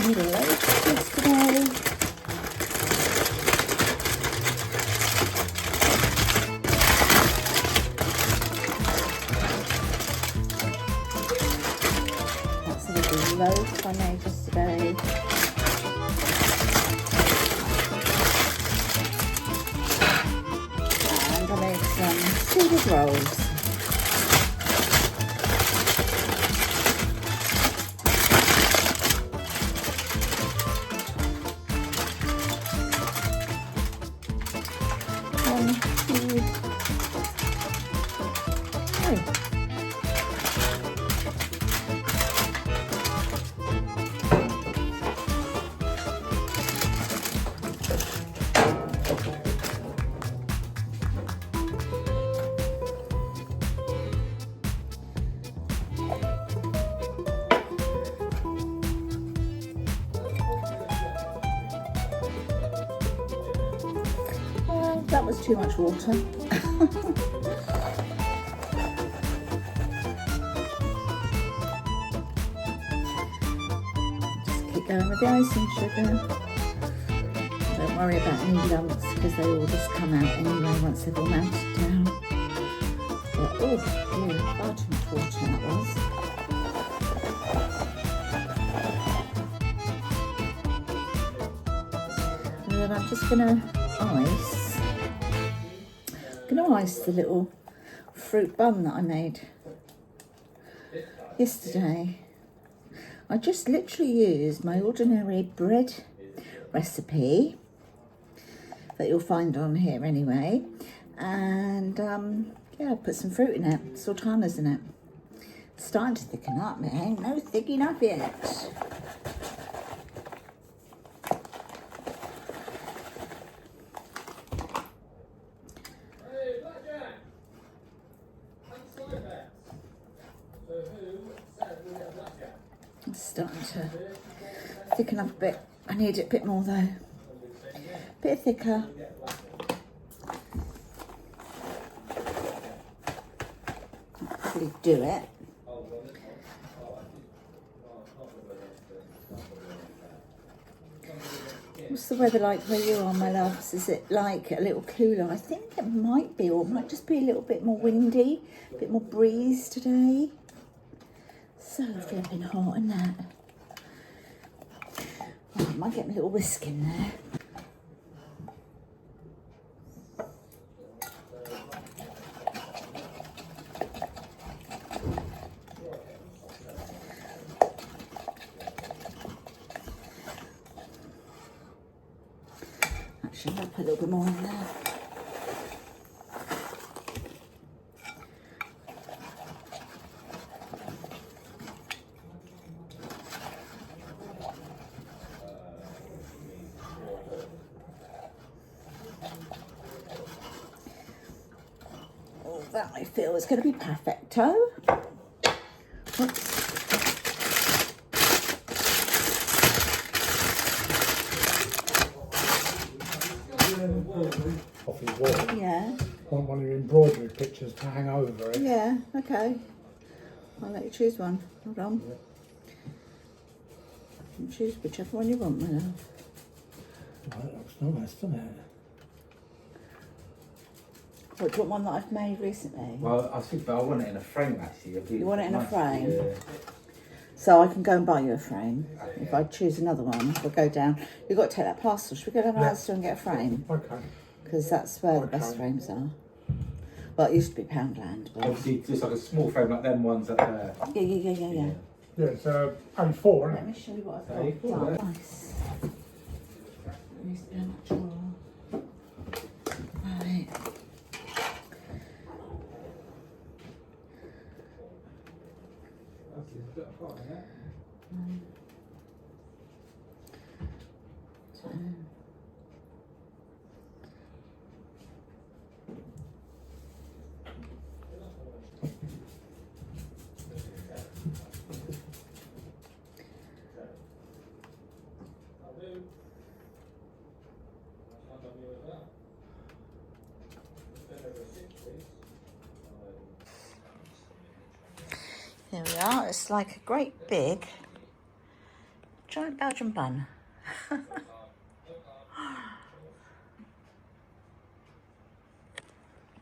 me loads yesterday. That's a little loaf I made yesterday. And I made some seeded rolls. That was too much water. Just keep going with the icing sugar. Don't worry about any lumps because they all just come out anyway once they've all melted down. But, oh dear, far too much water that was. And then I'm just gonna ice the little fruit bun that I made yesterday. I just literally used my ordinary bread recipe that you'll find on here anyway, and yeah, put some fruit in it, sultanas in it. It's starting to thicken up, man. No thicking up yet. It's starting to thicken up a bit. I need it a bit more though. A bit thicker. Probably do it. What's the weather like where you are, my loves? Is it like a little cooler? I think it might be, or it might just be a little bit more windy, a bit more breeze today. So flipping hot, isn't it? Oh, I might get my little whisk in there. Actually, I'll put a little bit more in there. That I feel is going to be perfecto. Oops. Off his wall. Yeah. Want one of your embroidery pictures to hang over it. Yeah, okay. I'll let you choose one. Hold on. You can choose whichever one you want, my love. Oh, that looks nice, doesn't it? What, do you want one that I've made recently? Well, I think, but I want it in a frame actually. You want it in a frame? Yeah. So I can go and buy you a frame. If I choose another one, we'll go down. You've got to take that parcel. Should we go down to Asda and get a frame? Okay. Because that's where the best frames are. Well, it used to be Poundland, but... Obviously, just like a small frame like them ones at there. Yeah. Yeah, it's A4, Let isn't me it? show you what I've got. A4, Oh, nice. Let me spin that drawer. Right. There we are. It's like a great big Giant Belgian bun.